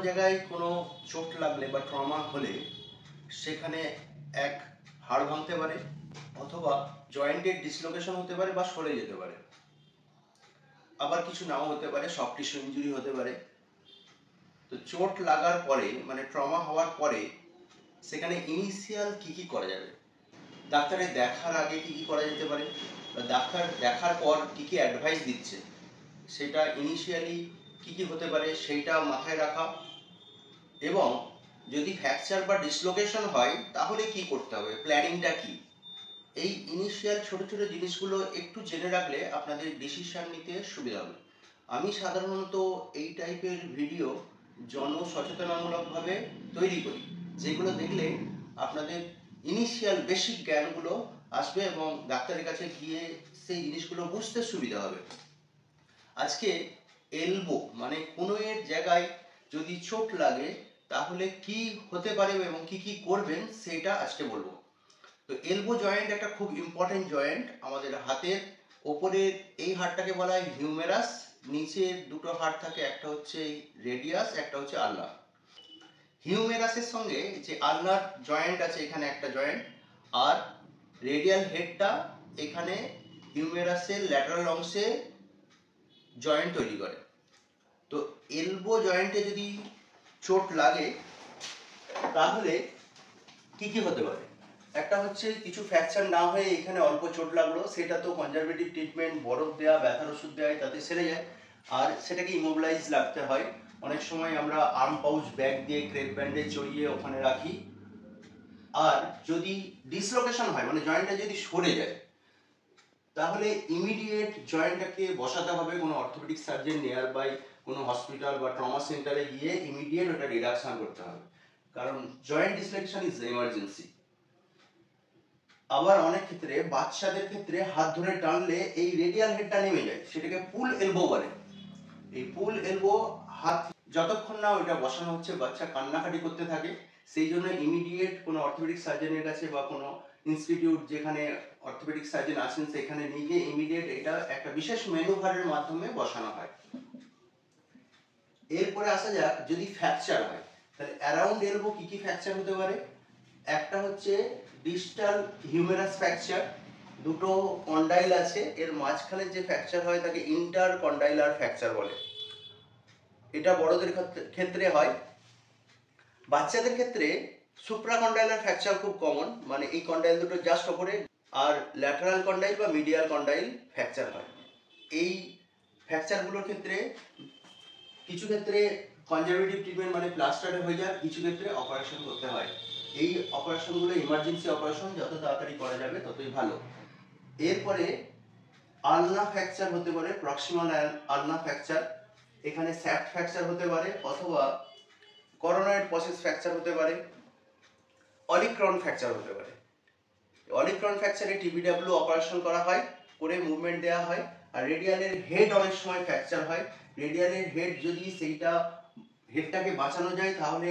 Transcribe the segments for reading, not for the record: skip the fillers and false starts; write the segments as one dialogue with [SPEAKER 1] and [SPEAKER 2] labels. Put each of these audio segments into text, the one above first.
[SPEAKER 1] জায়গায় কোনো চোট লাগলে বা ট্রমা হলে সেখানে এক হাড় ভাঙতে পারে, অথবা জয়েন্টের ডিসলোকেশন হতে পারে বা সরে যেতে পারে। আবার কিছু নাও হতে পারে, সফট টিস্যু ইনজুরি হতে পারে। তো চোট লাগার পরে মানে ট্রমা হওয়ার পরে সেখানে ইনিশিয়াল কি করা যাবে, ডাক্তারের দেখার আগে কি করা যেতে পারে, বা ডাক্তার দেখার পর কি অ্যাডভাইস দিচ্ছে সেটা ইনিশিয়ালি কি হতে পারে সেইটা মাথায় রাখা। এবং যদি ফ্র্যাকচার বা ডিসলোকেশন হয় তাহলে কি করতে হবে, প্ল্যানিংটা কি, এই ইনিশিয়াল ছোট ছোট জিনিসগুলো একটু জেনে রাখলে আপনাদের ডিসিশন নিতে সুবিধা হবে। আমি সাধারণত এই টাইপের ভিডিও জনসচেতনামূলকভাবে তৈরি করি, যেগুলো দেখলে আপনাদের ইনিশিয়াল বেসিক জ্ঞানগুলো আসবে এবং ডাক্তারের কাছে গিয়ে সেই জিনিসগুলো বুঝতে সুবিধা হবে। আজকে এলবো মানে কনুইয়ের জায়গায় যদি চোট লাগে তাহলে কি হতে পারে এবং কি করবেন সেটা আজকে বলবো। তো এলবো জয়েন্ট একটা খুব ইম্পর্টেন্ট জয়েন্ট আমাদের হাতের ওপরের। এই হাড়টাকে বলা হয় হিউমেরাস, নিচের দুটো হাড় থাকে, একটা হচ্ছে রেডিয়াস, একটা হচ্ছে আলনার। হিউমেরাসের সঙ্গে যে আলনার জয়েন্ট আছে, এখানে একটা জয়েন্ট, আর রেডিয়াল হেডটা এখানে হিউমেরাসের ল্যাটারাল অংশে জয়েন্ট তৈরি করে। তো এলবো জয়েন্টে যদি চোট লাগে তাহলে কি হতে পারে, একটা হচ্ছে কিছু ফ্র্যাকচার না হয়ে এখানে অল্প চোট লাগলো, সেটা তো কনজারভেটিভ ট্রিটমেন্ট, বরফ দেওয়া, ব্যথার ওষুধ দেওয়া তাতে সেরে যায়। আর সেটাকে ইমোবিলাইজ রাখতে হয়, অনেক সময় আমরা আর্ম পাউচ ব্যাগ দিয়ে ক্রেপ ব্যান্ডে চড়িয়ে ওখানে রাখি। আর যদি ডিসলোকেশন হয় মানে জয়েন্টটা যদি সরে যায় তাহলে ইমিডিয়েট জয়েন্টটাকে বসাতে হবে কোনো অর্থোপেডিক সার্জন নিয়ার বাই কোনো হসপিটাল বা ট্রমা সেন্টারে গিয়ে ইমিডিয়েট ওটা রিডাকশন করতে হবে, কারণ জয়েন্ট ডিসলোকেশন ইজ এমার্জেন্সি। আবার অনেক ক্ষেত্রে বাচ্চাদের ক্ষেত্রে হাত ধরে টানলে এই রেডিয়াল হেডটা নেমে যায়, সেটাকে পুল এলবো বলে। এই পুল এলবো হাত যতক্ষণ না ওইটা বসানো হচ্ছে বাচ্চা কান্নাকাটি করতে থাকে, সেই জন্য ইমিডিয়েট কোনো অর্থোপেডিক সার্জনের কাছে বা কোনো ইনস্টিটিউট যেখানে অর্থোপেডিক সার্জন আছেন সেখানে নিয়ে গিয়ে ইমিডিয়েট এটা একটা বিশেষ ম্যানুভারের মাধ্যমে বসানো হয়। এরপরে আসা যাক যদি ফ্র্যাকচার হয় তাহলে অ্যারাউন্ড এলবো কি ফ্র্যাকচার হতে পারে। একটা হচ্ছে ডিস্টাল হিউমেরাস ফ্র্যাকচার, দুটো কন্ডাইল আছে, এর মাঝখানে যে ফ্র্যাকচার হয় তাকে ইন্টার কন্ডাইলার ফ্র্যাকচার বলে। এটা বড়দের ক্ষেত্রে হয়। বাচ্চাদের ক্ষেত্রে সুপ্রাকন্ডাইলার ফ্র্যাকচার খুব কমন, মানে এই কন্ডাইল দুটো জাস্ট ওপরে, আর ল্যাটারাল কন্ডাইল বা মিডিয়াল কন্ডাইল ফ্র্যাকচার হয়। এই ফ্র্যাকচারগুলোর ক্ষেত্রে কিছু ক্ষেত্রে কনজারভেটিভ ট্রিটমেন্ট মানে প্লাস্টারে হয়ে যায়, কিছু ক্ষেত্রে অপারেশন করতে হয়। এই অপারেশনগুলো ইমার্জেন্সি অপারেশন, যত তাড়াতাড়ি করা যাবে ততই ভালো। এরপরে আলনা ফ্র্যাকচার হতে পারে, প্রক্সিমাল আলনা ফ্র্যাকচার, এখানে স্যাপ্ট ফ্র্যাকচার হতে পারে, অথবা করোনয়েড প্রসেস ফ্র্যাকচার হতে পারে, অলিক্রন ফ্র্যাকচার হতে পারে। অলিক্রন ফ্র্যাকচারে টিবিডব্লিউ অপারেশন করা হয়, করে মুভমেন্ট দেওয়া হয়। আর রেডিয়ালের হেড অনেক সময় ফ্র্যাকচার হয়, রেডিয়ালের হেড যদি সেইটা হেডটাকে বাঁচানো যায় তাহলে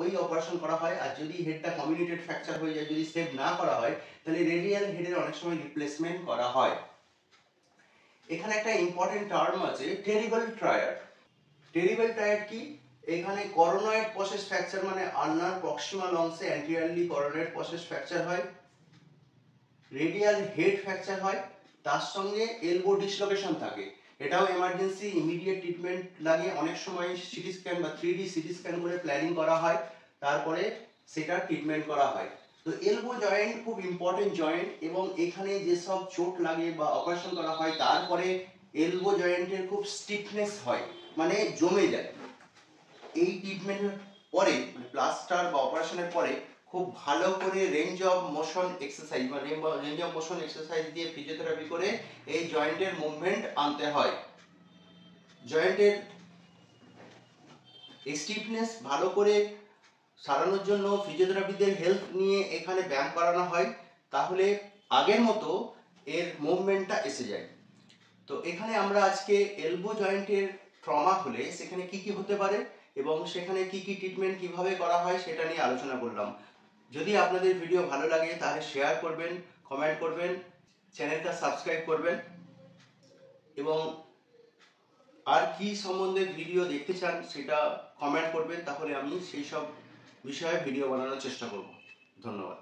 [SPEAKER 1] ওই অপারেশন করা হয়। আর যদি হেডটা কমিউনিটেড ফ্র্যাকচার হয়ে যায়, যদি সেভ না করা হয় তাহলে রেডিয়াল হেডের অনেক সময় রিপ্লেসমেন্ট করা হয়। এখানে একটা ইম্পর্টেন্ট টার্ম আছে টেরিবল ট্রায়াড। টেরিবল ট্রায়াড কি, এখানে করোনয়েড প্রসেস ফ্র্যাকচার মানে আলনার প্রক্সিমাল অংশে অ্যান্টিরিয়রলি করোনয়েড প্রসেস ফ্র্যাকচার হয়, রেডিয়াল হেড ফ্র্যাকচার হয়, তার সঙ্গে এলবো ডিসলোকেশন থাকে। এটাও এমার্জেন্সি, ইমিডিয়েট ট্রিটমেন্ট লাগে। অনেক সময় সিটি স্ক্যান বা 3D সিটি স্ক্যান করে প্ল্যানিং করা হয়, তারপরে সেটা ট্রিটমেন্ট করা হয়। তো এলবো জয়েন্ট খুব ইম্পর্টেন্ট জয়েন্ট, এবং এখানে যেসব চোট লাগে বা অপারেশন করা হয় তারপরে এলবো জয়েন্টের খুব স্টিফনেস হয়, মানে জমে যায়। এই ট্রিটমেন্টের পরে মানে প্লাস্টার বা অপারেশনের পরে খুব ভালো করে রেঞ্জ অফ মোশন এক্সারসাইজ বা রেঞ্জ অফ মোশন এক্সারসাইজ দিয়ে ফিজিওথেরাপি করে এই জয়েন্টের মুভমেন্ট আনতে হয়। জয়েন্টের স্টিফনেস ভালো করে সারানোর জন্য ফিজিওথেরাপিদের হেল্প নিয়ে এখানে ব্যায়াম করানো হয়, তাহলে আগের মতো এর মুভমেন্টটা এসে যায়। তো এখানে আমরা আজকে এলবো জয়েন্টের ট্রমা হলে সেখানে কি হতে পারে এবং সেখানে কি ট্রিটমেন্ট কিভাবে করা হয় সেটা নিয়ে আলোচনা করলাম। যদি আপনাদের ভিডিও ভালো লাগে তাহলে শেয়ার করবেন, কমেন্ট করবেন, চ্যানেলটা সাবস্ক্রাইব করবেন, এবং আর কি সম্বন্ধে ভিডিও দেখতে চান সেটা কমেন্ট করবেন, তাহলে আমি সেই সব বিষয়ে ভিডিও বানানোর চেষ্টা করব। ধন্যবাদ।